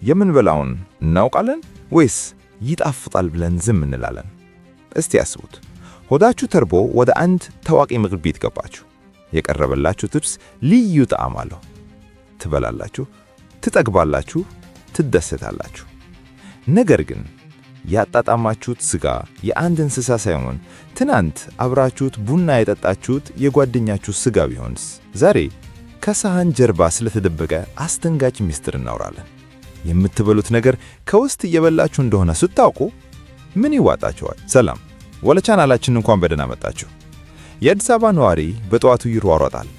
የምንበላውን እናውቃለን ወይስ ይጣፍጣል ብለን ዝም እንላለን? እስቲ ያስቡት። ሆዳችሁ ተርቦ ወደ አንድ ታዋቂ ምግብ ቤት ገባችሁ። የቀረበላችሁ ጥብስ ልዩ ጣዕም አለው። ትበላላችሁ፣ ትጠግባላችሁ፣ ትደሰታላችሁ። ነገር ግን ያጣጣማችሁት ሥጋ የአንድ እንስሳ ሳይሆን ትናንት አብራችሁት ቡና የጠጣችሁት የጓደኛችሁ ሥጋ ቢሆንስ? ዛሬ ከሳህን ጀርባ ስለተደበቀ አስደንጋጭ ምስጢር እናወራለን። የምትበሉት ነገር ከውስጥ እየበላችሁ እንደሆነ ስታውቁ ምን ይዋጣችኋል? ሰላም፣ ወደ ቻናላችን እንኳን በደህና መጣችሁ። የአዲስ አበባ ነዋሪ በጠዋቱ ይሯሯጣል፣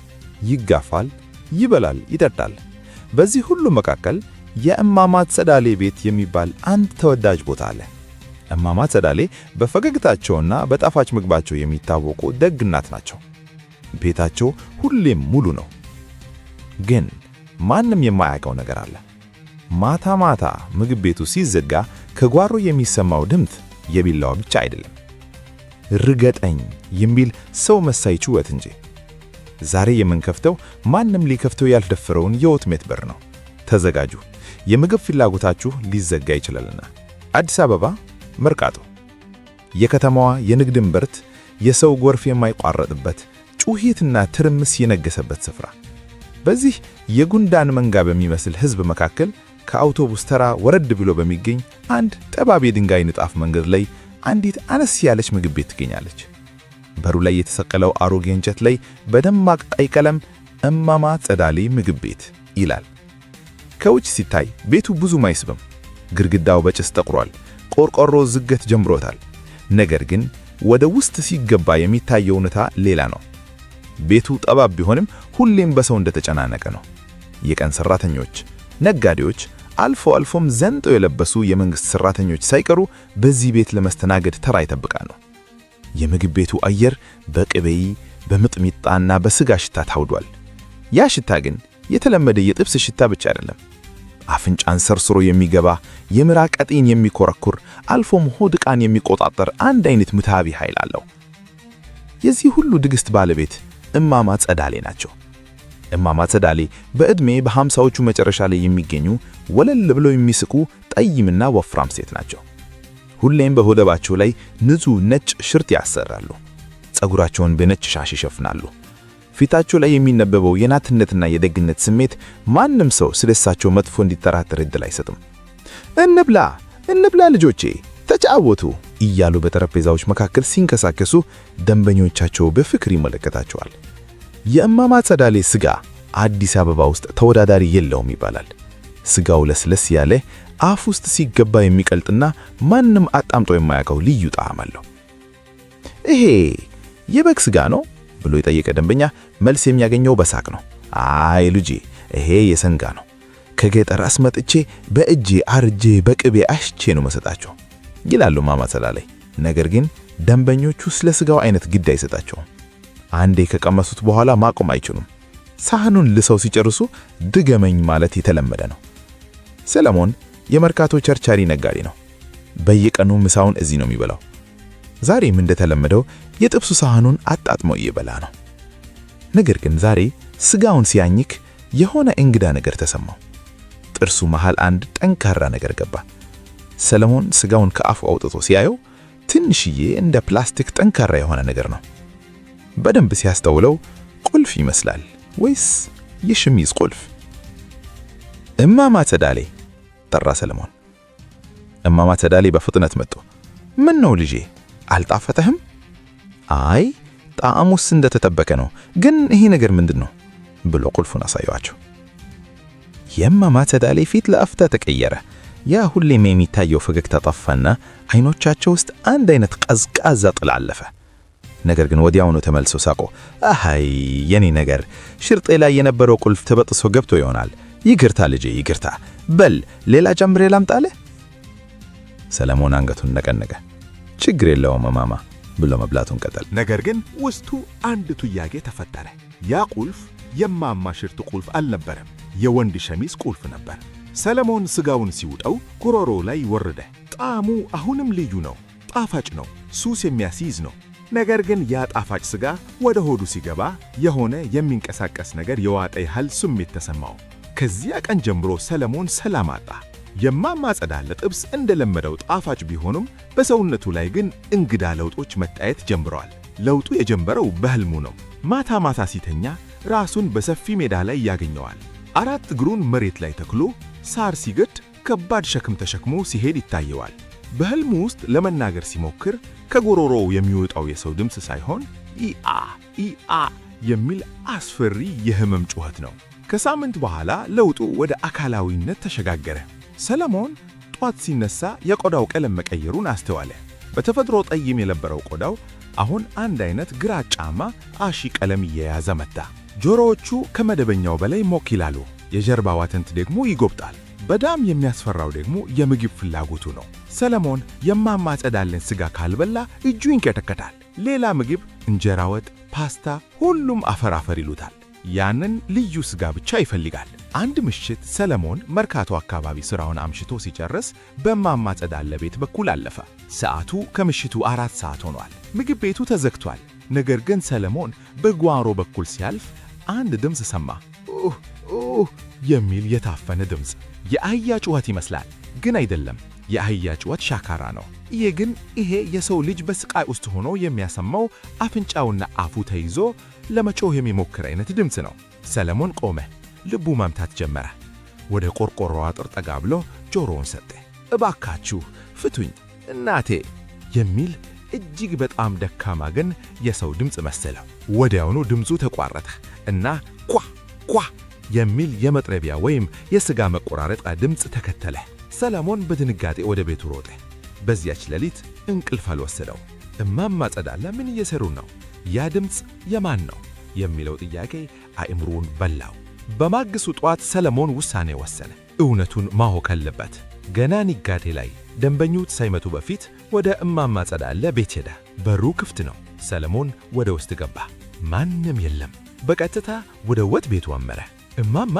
ይጋፋል፣ ይበላል፣ ይጠጣል። በዚህ ሁሉ መካከል የእማማ ጸዳሌ ቤት የሚባል አንድ ተወዳጅ ቦታ አለ። እማማ ጸዳሌ በፈገግታቸውና በጣፋጭ ምግባቸው የሚታወቁ ደግ እናት ናቸው። ቤታቸው ሁሌም ሙሉ ነው። ግን ማንም የማያውቀው ነገር አለ። ማታ ማታ ምግብ ቤቱ ሲዘጋ ከጓሮ የሚሰማው ድምፅ የቢላዋ ብቻ አይደለም፣ ርገጠኝ የሚል ሰው መሳይ ጩኸት እንጂ። ዛሬ የምንከፍተው ማንም ሊከፍተው ያልደፈረውን የወጥመድ በር ነው። ተዘጋጁ፣ የምግብ ፍላጎታችሁ ሊዘጋ ይችላልና። አዲስ አበባ መርካቶ፣ የከተማዋ የንግድ እምብርት፣ የሰው ጎርፍ የማይቋረጥበት ጩኸትና ትርምስ የነገሰበት ስፍራ። በዚህ የጉንዳን መንጋ በሚመስል ሕዝብ መካከል ከአውቶቡስ ተራ ወረድ ብሎ በሚገኝ አንድ ጠባብ የድንጋይ ንጣፍ መንገድ ላይ አንዲት አነስ ያለች ምግብ ቤት ትገኛለች። በሩ ላይ የተሰቀለው አሮጌ እንጨት ላይ በደማቅ ቀይ ቀለም እማማ ጸዳሌ ምግብ ቤት ይላል። ከውጭ ሲታይ ቤቱ ብዙም አይስብም። ግድግዳው በጭስ ጠቁሯል፣ ቆርቆሮ ዝገት ጀምሮታል። ነገር ግን ወደ ውስጥ ሲገባ የሚታየው እውነታ ሌላ ነው። ቤቱ ጠባብ ቢሆንም ሁሌም በሰው እንደተጨናነቀ ነው። የቀን ሰራተኞች፣ ነጋዴዎች፣ አልፎ አልፎም ዘንጠው የለበሱ የመንግስት ሰራተኞች ሳይቀሩ በዚህ ቤት ለመስተናገድ ተራ ይጠብቃሉ። የምግብ ቤቱ አየር በቅቤ በምጥሚጣና በስጋ ሽታ ታውዷል። ያ ሽታ ግን የተለመደ የጥብስ ሽታ ብቻ አይደለም። አፍንጫን ሰርስሮ የሚገባ የምራቅ ቀጢን የሚኮረኩር አልፎም ሆድ ዕቃን የሚቆጣጠር አንድ አይነት ምትሃቢ ኃይል አለው። የዚህ ሁሉ ድግስት ባለቤት እማማ ጸዳሌ ናቸው። እማማ ጸዳሌ በዕድሜ በ50ዎቹ መጨረሻ ላይ የሚገኙ ወለል ብለው የሚስቁ ጠይምና ወፍራም ሴት ናቸው። ሁሌም በሆደባቸው ላይ ንጹህ ነጭ ሽርጥ ያሰራሉ። ጸጉራቸውን በነጭ ሻሽ ይሸፍናሉ። ፊታቸው ላይ የሚነበበው የናትነትና የደግነት ስሜት ማንም ሰው ስለሳቸው መጥፎ እንዲጠራጠር ዕድል አይሰጥም። እንብላ ልጆቼ ተጫወቱ እያሉ በጠረጴዛዎች መካከል ሲንከሳከሱ ደንበኞቻቸው በፍቅር ይመለከታቸዋል። የእማማ ጸዳሌ ስጋ አዲስ አበባ ውስጥ ተወዳዳሪ የለውም ይባላል። ስጋው ለስለስ ያለ አፍ ውስጥ ሲገባ የሚቀልጥና ማንም አጣምጦ የማያውቀው ልዩ ጣዕም አለው። ይሄ የበግ ስጋ ነው ብሎ የጠየቀ ደንበኛ መልስ የሚያገኘው በሳቅ ነው። አይ ልጄ፣ ይሄ የሰንጋ ነው። ከገጠር አስመጥቼ በእጄ አርጄ በቅቤ አሽቼ ነው መሰጣቸው ይላሉ እማማ ጸዳሌ። ነገር ግን ደንበኞቹ ስለ ስጋው አይነት ግድ አይሰጣቸውም። አንዴ ከቀመሱት በኋላ ማቆም አይችሉም። ሳህኑን ልሰው ሲጨርሱ ድገመኝ ማለት የተለመደ ነው። ሰለሞን የመርካቶ ቸርቻሪ ነጋዴ ነው። በየቀኑ ምሳውን እዚህ ነው የሚበላው። ዛሬም እንደተለመደው የጥብሱ ሳህኑን አጣጥሞ እየበላ ነው። ነገር ግን ዛሬ ስጋውን ሲያኝክ የሆነ እንግዳ ነገር ተሰማው። ጥርሱ መሃል አንድ ጠንካራ ነገር ገባ። ሰለሞን ስጋውን ከአፉ አውጥቶ ሲያየው ትንሽዬ እንደ ፕላስቲክ ጠንካራ የሆነ ነገር ነው። በደንብ ሲያስተውለው ቁልፍ ይመስላል፣ ወይስ የሸሚዝ ቁልፍ? እማማ ጸዳሌ ጠራ ሰለሞን። እማማ ጸዳሌ በፍጥነት መጡ። ምን ነው ልጄ አልጣፈተህም? አይ ጣዕሙስ እንደተጠበቀ ነው፣ ግን ይሄ ነገር ምንድነው ብሎ ቁልፉን አሳዩአቸው። የእማማ ጸዳሌ ፊት ለአፍታ ተቀየረ። ያ ሁሌም የሚታየው ፈገግታ ጠፋና አይኖቻቸው ውስጥ አንድ አይነት ቀዝቃዛ ጥላ አለፈ። ነገር ግን ወዲያውኑ ተመልሶ ሳቆ። አሃይ የኔ ነገር፣ ሽርጤ ላይ የነበረው ቁልፍ ተበጥሶ ገብቶ ይሆናል። ይቅርታ ልጄ ይቅርታ። በል ሌላ ጨምሬ ላምጣልህ? ሰለሞን አንገቱን ነቀነቀ። ችግር የለውም እማማ ብሎ መብላቱን ቀጠል። ነገር ግን ውስጡ አንድ ጥያቄ ተፈጠረ። ያ ቁልፍ የእማማ ሽርጥ ቁልፍ አልነበረም፣ የወንድ ሸሚዝ ቁልፍ ነበር። ሰለሞን ስጋውን ሲውጠው ጉሮሮ ላይ ወረደ። ጣዕሙ አሁንም ልዩ ነው፣ ጣፋጭ ነው፣ ሱስ የሚያስይዝ ነው። ነገር ግን ያ ጣፋጭ ስጋ ወደ ሆዱ ሲገባ የሆነ የሚንቀሳቀስ ነገር የዋጠ ያህል ስሜት ተሰማው። ከዚያ ቀን ጀምሮ ሰለሞን ሰላም አጣ። የእማማ ጸዳለ ጥብስ እንደለመደው ጣፋጭ ቢሆንም በሰውነቱ ላይ ግን እንግዳ ለውጦች መታየት ጀምረዋል። ለውጡ የጀመረው በሕልሙ ነው። ማታ ማታ ሲተኛ ራሱን በሰፊ ሜዳ ላይ ያገኘዋል። አራት እግሩን መሬት ላይ ተክሎ ሳር ሲገድ ከባድ ሸክም ተሸክሞ ሲሄድ ይታየዋል። በሕልሙ ውስጥ ለመናገር ሲሞክር ከጎሮሮው የሚወጣው የሰው ድምፅ ሳይሆን ኢአ ኢአ የሚል አስፈሪ የህመም ጩኸት ነው። ከሳምንት በኋላ ለውጡ ወደ አካላዊነት ተሸጋገረ። ሰለሞን ጧት ሲነሳ የቆዳው ቀለም መቀየሩን አስተዋለ። በተፈጥሮ ጠይም የነበረው ቆዳው አሁን አንድ አይነት ግራጫማ አሺ ቀለም እየያዘ መጣ። ጆሮዎቹ ከመደበኛው በላይ ሞቅ ይላሉ። የጀርባው አጥንት ደግሞ ይጎብጣል። በጣም የሚያስፈራው ደግሞ የምግብ ፍላጎቱ ነው። ሰለሞን የእማማ ጸዳለን ሥጋ ካልበላ እጁ ይንቀጠቀጣል። ሌላ ምግብ፣ እንጀራ ወጥ፣ ፓስታ፣ ሁሉም አፈር አፈር ይሉታል። ያንን ልዩ ሥጋ ብቻ ይፈልጋል። አንድ ምሽት ሰለሞን መርካቶ አካባቢ ሥራውን አምሽቶ ሲጨርስ በእማማ ጸዳለ ቤት በኩል አለፈ። ሰዓቱ ከምሽቱ 4 ሰዓት ሆኗል። ምግብ ቤቱ ተዘግቷል። ነገር ግን ሰለሞን በጓሮ በኩል ሲያልፍ አንድ ድምፅ ሰማ። የሚል የታፈነ ድምፅ። የአህያ ጩኸት ይመስላል፣ ግን አይደለም። የአህያ ጩኸት ሻካራ ነው። ይሄ የሰው ልጅ በስቃይ ውስጥ ሆኖ የሚያሰማው አፍንጫውና አፉ ተይዞ ለመጮህ የሚሞክር አይነት ድምፅ ነው። ሰለሞን ቆመ። ልቡ መምታት ጀመረ። ወደ ቆርቆሮው አጥር ጠጋ ብሎ ጆሮውን ሰጠ። እባካችሁ ፍቱኝ እናቴ የሚል እጅግ በጣም ደካማ ግን የሰው ድምፅ መሰለው። ወዲያውኑ ድምፁ ተቋረጠ እና ኳ ኳ የሚል የመጥረቢያ ወይም የሥጋ መቆራረጥ ድምፅ ተከተለ። ሰለሞን በድንጋጤ ወደ ቤቱ ሮጠ። በዚያች ሌሊት እንቅልፍ አልወሰደው። እማማ ጸዳለ ምን እየሰሩ ነው? ያ ድምፅ የማን ነው የሚለው ጥያቄ አእምሮውን በላው። በማግስቱ ጠዋት ሰለሞን ውሳኔ ወሰነ። እውነቱን ማወቅ አለበት። ገና ንጋቴ ላይ ደንበኞች ሳይመጡ በፊት ወደ እማማ ጸዳለ ቤት ሄደ። በሩ ክፍት ነው። ሰለሞን ወደ ውስጥ ገባ። ማንም የለም። በቀጥታ ወደ ወጥ ቤቱ አመረ። እማማ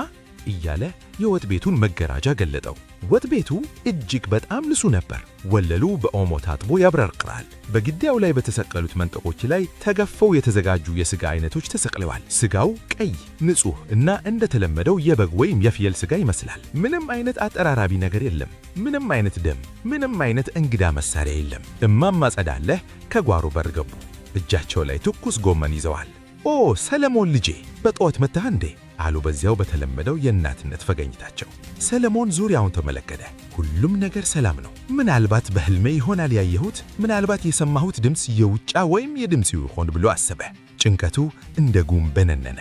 እያለ የወጥ ቤቱን መጋረጃ ገለጠው። ወጥ ቤቱ እጅግ በጣም ንጹህ ነበር። ወለሉ በኦሞ ታጥቦ ያብረቀርቃል። በግድግዳው ላይ በተሰቀሉት መንጠቆች ላይ ተገፈው የተዘጋጁ የሥጋ አይነቶች ተሰቅለዋል። ሥጋው ቀይ፣ ንጹህ እና እንደተለመደው የበግ ወይም የፍየል ሥጋ ይመስላል። ምንም አይነት አጠራራቢ ነገር የለም። ምንም አይነት ደም፣ ምንም አይነት እንግዳ መሳሪያ የለም። እማማ ጸዳለ ከጓሮ በር ገቡ። እጃቸው ላይ ትኩስ ጎመን ይዘዋል። ኦ ሰለሞን ልጄ፣ በጠዋት መጣህ እንዴ? አሉ በዚያው በተለመደው የእናትነት ፈገግታቸው። ሰለሞን ዙሪያውን ተመለከተ። ሁሉም ነገር ሰላም ነው። ምናልባት በሕልሜ ይሆናል ያየሁት፣ ምናልባት የሰማሁት ድምፅ የውጫ ወይም የድምፅ ይሆን ብሎ አሰበ። ጭንቀቱ እንደ ጉም በነነነ።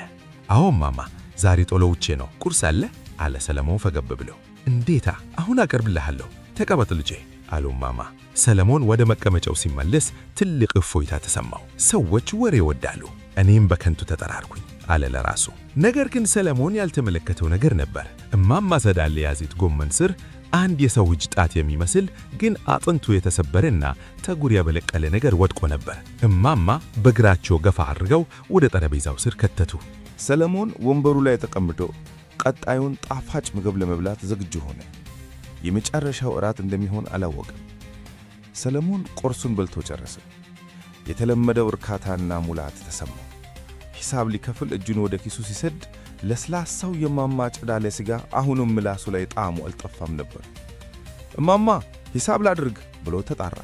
አዎ ማማ፣ ዛሬ ቶሎ ውጪ ነው። ቁርስ አለ? አለ ሰለሞን ፈገብ ብሎ። እንዴታ፣ አሁን አቀርብልሃለሁ። ተቀበጥ ልጄ አሉ ማማ። ሰለሞን ወደ መቀመጫው ሲመለስ ትልቅ እፎይታ ተሰማው። ሰዎች ወሬ ይወዳሉ፣ እኔም በከንቱ ተጠራርኩኝ አለ ለራሱ። ነገር ግን ሰለሞን ያልተመለከተው ነገር ነበር። እማማ ጸዳለ የያዙት ጎመን ስር አንድ የሰው እጅ ጣት የሚመስል ግን አጥንቱ የተሰበረና ጠጉር ያበለቀለ ነገር ወድቆ ነበር። እማማ በእግራቸው ገፋ አድርገው ወደ ጠረጴዛው ስር ከተቱ። ሰለሞን ወንበሩ ላይ ተቀምጦ ቀጣዩን ጣፋጭ ምግብ ለመብላት ዝግጁ ሆነ። የመጨረሻው እራት እንደሚሆን አላወቀም። ሰለሞን ቁርሱን በልቶ ጨረሰ። የተለመደው እርካታና ሙላት ተሰማው። ሂሳብ ሊከፍል እጁን ወደ ኪሱ ሲሰድ ለስላሳው የእማማ ጸዳለ ሥጋ አሁንም ምላሱ ላይ ጣዕሙ አልጠፋም ነበር። እማማ ሂሳብ ላድርግ ብሎ ተጣራ።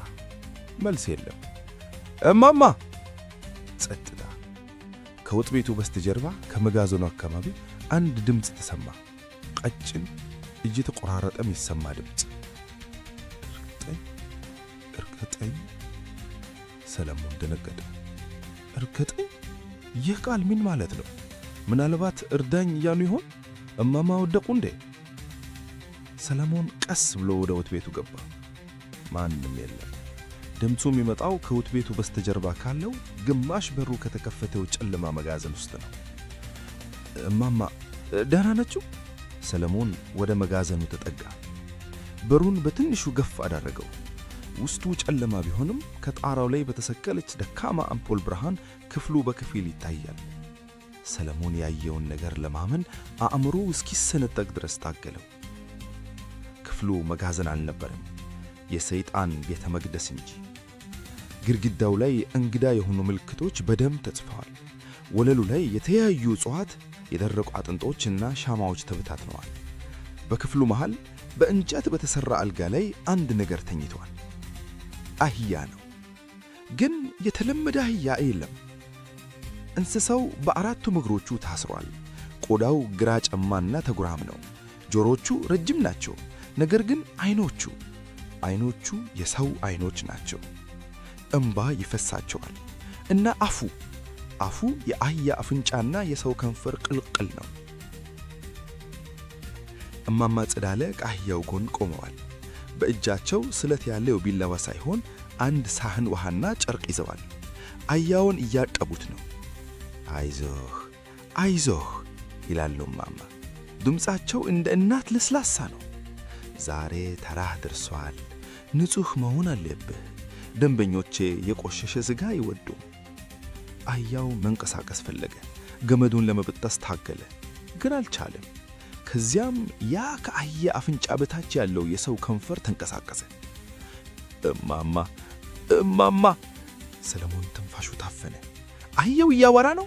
መልስ የለም። እማማ! ጸጥታ። ከወጥ ቤቱ በስተጀርባ ከመጋዘኑ አካባቢ አንድ ድምፅ ተሰማ። ቀጭን እየተቆራረጠ የሚሰማ ድምፅ። እርግጠኝ። ሰለሞን ደነገጠ። እርግጠኝ? ይህ ቃል ምን ማለት ነው? ምናልባት እርዳኝ እያሉ ይሆን? እማማ ወደቁ እንዴ? ሰለሞን ቀስ ብሎ ወደ ወጥ ቤቱ ገባ። ማንም የለም። ድምፁ የሚመጣው ከወጥ ቤቱ በስተጀርባ ካለው ግማሽ በሩ ከተከፈተው ጨለማ መጋዘን ውስጥ ነው። እማማ ደህና ናችሁ? ሰለሞን ወደ መጋዘኑ ተጠጋ። በሩን በትንሹ ገፍ አደረገው። ውስጡ ጨለማ ቢሆንም ከጣራው ላይ በተሰቀለች ደካማ አምፖል ብርሃን ክፍሉ በከፊል ይታያል። ሰለሞን ያየውን ነገር ለማመን አእምሮ እስኪሰነጠቅ ድረስ ታገለው። ክፍሉ መጋዘን አልነበረም፣ የሰይጣን ቤተ መቅደስ እንጂ። ግድግዳው ላይ እንግዳ የሆኑ ምልክቶች በደም ተጽፈዋል። ወለሉ ላይ የተለያዩ እጽዋት፣ የደረቁ አጥንቶችና ሻማዎች ተበታትነዋል። በክፍሉ መሃል በእንጨት በተሠራ አልጋ ላይ አንድ ነገር ተኝቷል። አህያ ነው። ግን የተለመደ አህያ የለም። እንስሳው በአራቱም እግሮቹ ታስሯል። ቆዳው ግራጫማና ተጉራም ነው። ጆሮቹ ረጅም ናቸው። ነገር ግን አይኖቹ የሰው አይኖች ናቸው። እምባ ይፈሳቸዋል። እና አፉ የአህያ አፍንጫና የሰው ከንፈር ቅልቅል ነው። እማማ ጸዳለ ከአህያው ጎን ቆመዋል። በእጃቸው ስለት ያለው ቢላዋ ሳይሆን አንድ ሳህን ውሃና ጨርቅ ይዘዋል። አህያውን እያጠቡት ነው። አይዞህ ይላሉ እማማ። ድምፃቸው እንደ እናት ለስላሳ ነው። ዛሬ ተራህ ደርሷል። ንጹሕ መሆን አለብህ። ደንበኞቼ የቆሸሸ ሥጋ አይወዱም። አህያው መንቀሳቀስ ፈለገ። ገመዱን ለመበጠስ ታገለ፣ ግን አልቻለም። ከዚያም ያ ከአህያ አፍንጫ በታች ያለው የሰው ከንፈር ተንቀሳቀሰ። እማማ! ሰለሞን ትንፋሹ ታፈነ። አህያው እያወራ ነው።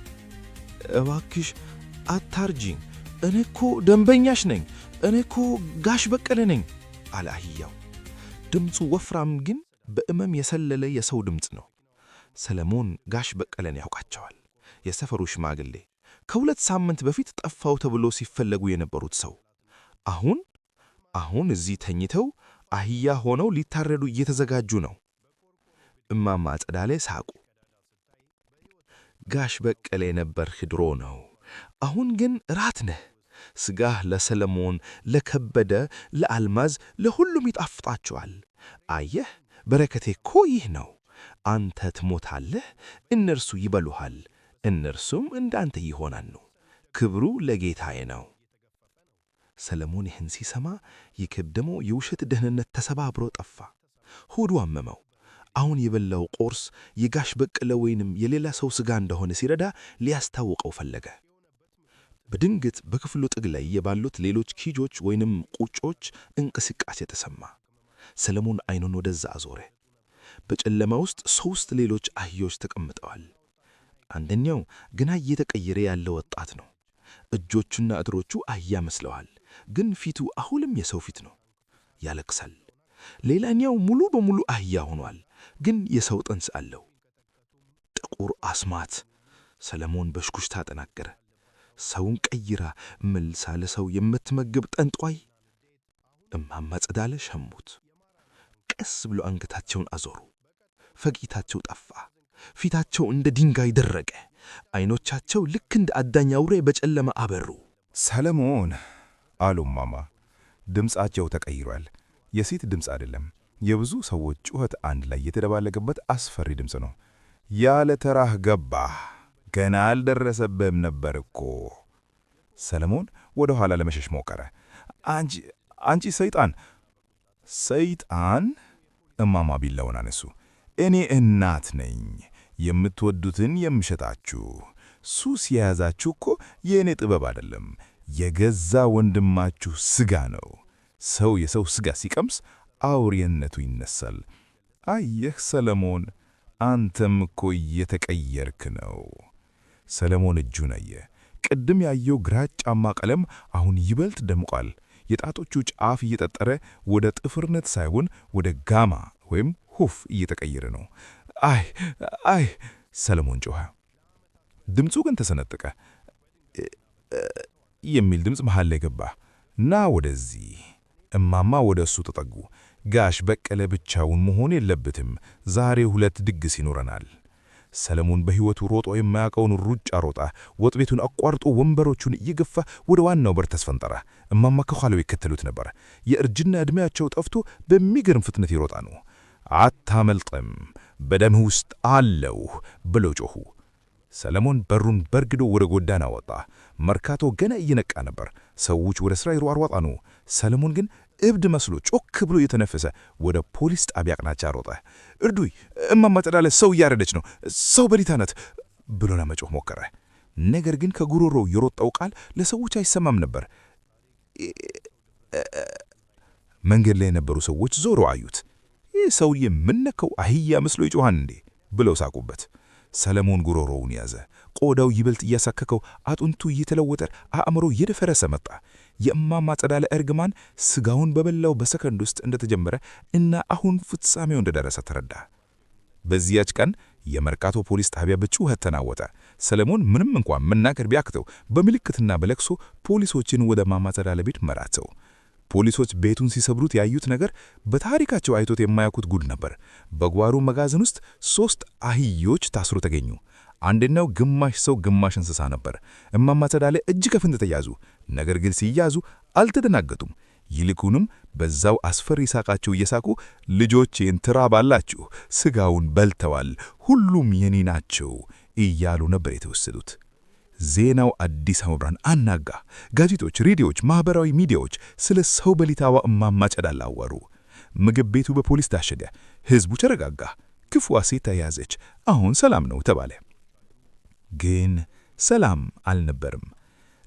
እባክሽ አታርጂኝ፣ እኔ እኮ ደንበኛሽ ነኝ፣ እኔ እኮ ጋሽ በቀለ ነኝ አለ አህያው። ድምፁ ወፍራም ግን በእመም የሰለለ የሰው ድምፅ ነው። ሰለሞን ጋሽ በቀለን ያውቃቸዋል። የሰፈሩ ሽማግሌ፣ ከ2 ሳምንት በፊት ጠፋው ተብሎ ሲፈለጉ የነበሩት ሰው። አሁን እዚህ ተኝተው አህያ ሆነው ሊታረዱ እየተዘጋጁ ነው። እማማ ጸዳለ ሳቁ። ጋሽ በቀለ የነበርህ ድሮ ነው፣ አሁን ግን ራት ነህ። ሥጋህ ለሰለሞን፣ ለከበደ፣ ለአልማዝ፣ ለሁሉም ይጣፍጣቸዋል። አየህ፣ በረከቴ እኮ ይህ ነው። አንተ ትሞታለህ፣ እነርሱ ይበሉሃል፣ እነርሱም እንዳንተ ይሆናሉ። ክብሩ ለጌታዬ ነው። ሰለሞን ይህን ሲሰማ የከደመው የውሸት ደህንነት ተሰባብሮ ጠፋ። ሆዱ አመመው። አሁን የበላው ቁርስ የጋሽ በቀለ ወይንም የሌላ ሰው ሥጋ እንደሆነ ሲረዳ ሊያስታውቀው ፈለገ። በድንገት በክፍሉ ጥግ ላይ የባሉት ሌሎች ኪጆች ወይንም ቁጮች እንቅስቃሴ ተሰማ። ሰለሞን ዓይኑን ወደዛ አዞረ። በጨለማ ውስጥ 3 ሌሎች አህዮች ተቀምጠዋል። አንደኛው ገና እየተቀየረ ያለ ወጣት ነው። እጆቹና እግሮቹ አህያ መስለዋል፣ ግን ፊቱ አሁንም የሰው ፊት ነው። ያለቅሳል። ሌላኛው ሙሉ በሙሉ አህያ ሆኗል፣ ግን የሰው ጥንስ አለው። ጥቁር አስማት። ሰለሞን በሽኩሽታ ተናገረ። ሰውን ቀይራ መልሳ ለሰው የምትመግብ ጠንጧይ። እማማ ጸዳለ ሸሙት። ቀስ ብሎ አንገታቸውን አዞሩ። ፈገግታቸው ጠፋ። ፊታቸው እንደ ድንጋይ ደረቀ። አይኖቻቸው ልክ እንደ አዳኝ አውሬ በጨለማ አበሩ። ሰለሞን አሉ እማማ። ድምፃቸው ተቀይሯል። የሴት ድምፅ አይደለም፣ የብዙ ሰዎች ጩኸት አንድ ላይ የተደባለቀበት አስፈሪ ድምፅ ነው። ያለ ተራህ ገባህ፣ ገና አልደረሰብህም ነበር እኮ። ሰለሞን ወደ ኋላ ለመሸሽ ሞከረ። አንቺ ሰይጣን! ሰይጣን? እማማ ቢላውን አነሱ። እኔ እናት ነኝ፣ የምትወዱትን የምሸጣችሁ። ሱስ የያዛችሁ እኮ የእኔ ጥበብ አይደለም፣ የገዛ ወንድማችሁ ሥጋ ነው። ሰው የሰው ሥጋ ሲቀምስ አውሬነቱ ይነሳል። አየህ ሰለሞን፣ አንተም እኮ እየተቀየርክ ነው። ሰለሞን እጁን አየ። ቅድም ያየው ግራጫማ ቀለም አሁን ይበልጥ ደምቋል። የጣቶቹ ጫፍ እየጠጠረ ወደ ጥፍርነት ሳይሆን ወደ ጋማ ወይም ሁፍ እየተቀየረ ነው። አይ ሰለሞን ጮኸ። ድምፁ ግን ተሰነጠቀ። የሚል ድምፅ መሃል ላይ ገባ። ና ወደዚህ። እማማ ወደ እሱ ተጠጉ። ጋሽ በቀለ ብቻውን መሆን የለበትም፣ ዛሬ 2 ድግስ ይኖረናል። ሰለሞን በሕይወቱ ሮጦ የማያውቀውን ሩጫ ሮጣ። ወጥ ቤቱን አቋርጦ ወንበሮቹን እየገፋ ወደ ዋናው በር ተስፈንጠረ። እማማ ከኋላው ይከተሉት ነበር። የእርጅና ዕድሜያቸው ጠፍቶ በሚገርም ፍጥነት ይሮጣሉ። አታመልጥም፣ በደምህ ውስጥ አለው ብለው ጮኹ። ሰለሞን በሩን በርግዶ ወደ ጎዳና ወጣ። መርካቶ ገና እየነቃ ነበር። ሰዎች ወደ ሥራ ይሯሯጣሉ። ሰለሞን ግን እብድ መስሎ ጮክ ብሎ እየተነፈሰ ወደ ፖሊስ ጣቢያ አቅጣጫ ሮጠ። እርዱኝ፣ እማማ ጸዳለ ሰው እያረደች ነው፣ ሰው በሊታ ናት ብሎ ለመጮህ ሞከረ። ነገር ግን ከጉሮሮው የሮጣው ቃል ለሰዎች አይሰማም ነበር። መንገድ ላይ የነበሩ ሰዎች ዞሮ አዩት። ይህ ሰውዬ ምነካው አህያ መስሎ ይጮኻን እንዴ ብለው ሳቁበት። ሰለሞን ጉሮሮውን ያዘ። ቆዳው ይበልጥ እያሳከከው፣ አጥንቱ እየተለወጠ፣ አእምሮ እየደፈረሰ መጣ። የእማማ ጸዳለ እርግማን ስጋውን በበላው በሰከንድ ውስጥ እንደተጀመረ እና አሁን ፍጻሜው እንደደረሰ ተረዳ። በዚያች ቀን የመርካቶ ፖሊስ ጣቢያ በጩኸት ተናወጠ። ሰለሞን ምንም እንኳን መናገር ቢያክተው በምልክትና በለቅሶ ፖሊሶችን ወደ እማማ ጸዳለ ቤት መራቸው። ፖሊሶች ቤቱን ሲሰብሩት ያዩት ነገር በታሪካቸው አይቶት የማያውቁት ጉድ ነበር። በጓሮ መጋዘን ውስጥ 3 አህዮች ታስሮ ተገኙ። አንደኛው ግማሽ ሰው ግማሽ እንስሳ ነበር። እማማ ጸዳለ እጅ ከፍንጅ ተያዙ። ነገር ግን ሲያዙ አልተደናገጡም። ይልቁንም በዛው አስፈሪ ሳቃቸው እየሳቁ ልጆቼን ትራባላችሁ፣ ስጋውን በልተዋል፣ ሁሉም የኔ ናቸው እያሉ ነበር የተወሰዱት። ዜናው አዲስ አበባን አናጋ። ጋዜጦች፣ ሬዲዮዎች፣ ማህበራዊ ሚዲያዎች ስለ ሰው በሊታዋ እማማ ጸዳለ አወሩ። ምግብ ቤቱ በፖሊስ ታሸገ። ህዝቡ ተረጋጋ። ክፉዋ ሴት ተያዘች። አሁን ሰላም ነው ተባለ። ግን ሰላም አልነበርም።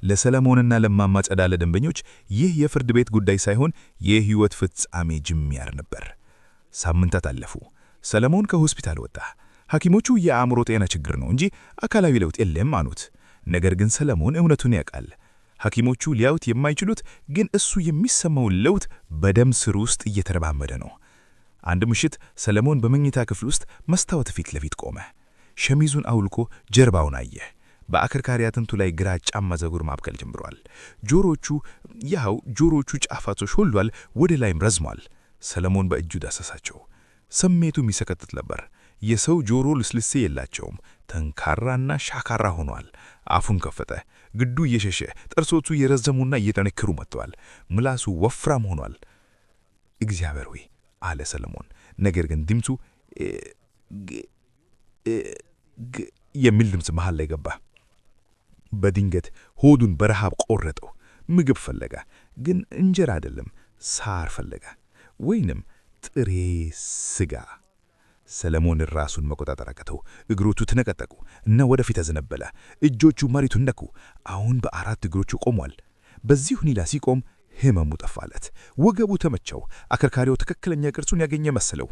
ለሰለሞንና ለእማማ ጸዳለ ደንበኞች ይህ የፍርድ ቤት ጉዳይ ሳይሆን የህይወት ፍጻሜ ጅምር ነበር። ሳምንታት አለፉ። ሰለሞን ከሆስፒታል ወጣ። ሐኪሞቹ የአእምሮ ጤና ችግር ነው እንጂ አካላዊ ለውጥ የለም አሉት። ነገር ግን ሰለሞን እውነቱን ያውቃል። ሐኪሞቹ ሊያዩት የማይችሉት ግን እሱ የሚሰማው ለውጥ በደም ስር ውስጥ እየተረባመደ ነው። አንድ ምሽት ሰለሞን በመኝታ ክፍል ውስጥ መስታወት ፊት ለፊት ቆመ። ሸሚዙን አውልቆ ጀርባውን አየ። በአከርካሪ አጥንቱ ላይ ግራጫማ ፀጉር ማብቀል ጀምሯል። ጆሮቹ ጫፋቸው ሾልሏል፣ ወደ ላይም ረዝሟል። ሰለሞን በእጁ ዳሰሳቸው። ስሜቱ የሚሰከትት ነበር። የሰው ጆሮ ልስልሴ የላቸውም። ተንካራና ሻካራ ሆኗል። አፉን ከፈተ። ግዱ እየሸሸ ጥርሶቹ እየረዘሙና እየጠነከሩ መጥተዋል። ምላሱ ወፍራም ሆኗል። እግዚአብሔር ሆይ አለ ሰለሞን። ነገር ግን ድምፁ የሚል ድምፅ መሃል ላይ ገባ። በድንገት ሆዱን በረሃብ ቆረጠው። ምግብ ፈለጋ፣ ግን እንጀራ አይደለም፣ ሳር ፈለጋ፣ ወይንም ጥሬ ስጋ። ሰለሞን ራሱን መቆጣጠር አቃተው። እግሮቹ ተነቀጠቁ እና ወደፊት አዘነበለ። እጆቹ መሬቱን ነኩ። አሁን በ4 እግሮቹ ቆሟል። በዚህ ሁኔታ ሲቆም ህመሙ ጠፋለት። ወገቡ ተመቸው። አከርካሪው ትክክለኛ ቅርጹን ያገኘ መሰለው።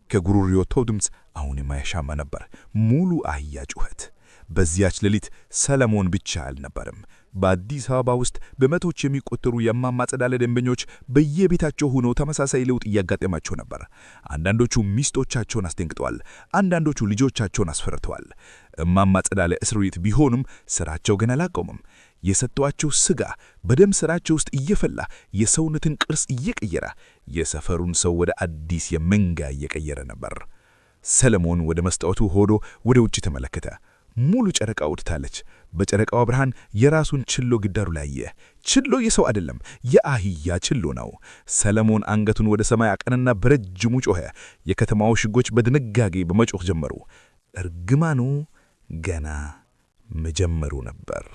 ከጉሮሮ የወጣው ድምፅ አሁን የማያሻማ ነበር። ሙሉ አህያ ጩኸት። በዚያች ሌሊት ሰለሞን ብቻ አልነበረም። በአዲስ አበባ ውስጥ በመቶዎች የሚቆጠሩ የእማማ ጸዳለ ደንበኞች በየቤታቸው ሆነው ተመሳሳይ ለውጥ እያጋጠማቸው ነበር። አንዳንዶቹ ሚስቶቻቸውን አስደንግጠዋል። አንዳንዶቹ ልጆቻቸውን አስፈርተዋል። እማማ ጸዳለ እስር ቤት ቢሆኑም ስራቸው ግን አላቆመም። የሰጧቸው ስጋ በደም ስራቸው ውስጥ እየፈላ የሰውነትን ቅርጽ እየቀየረ የሰፈሩን ሰው ወደ አዲስ የመንጋ እየቀየረ ነበር። ሰለሞን ወደ መስታወቱ ሆዶ ወደ ውጭ ተመለከተ። ሙሉ ጨረቃ ወጥታለች። በጨረቃው ብርሃን የራሱን ችሎ ግዳሩ ላይ አየ። ችሎ የሰው አይደለም፣ የአህያ ችሎ ነው። ሰለሞን አንገቱን ወደ ሰማይ አቀነና በረጅሙ ጮኸ። የከተማው ሽጎች በድንጋጌ በመጮህ ጀመሩ። እርግማኑ ገና መጀመሩ ነበር።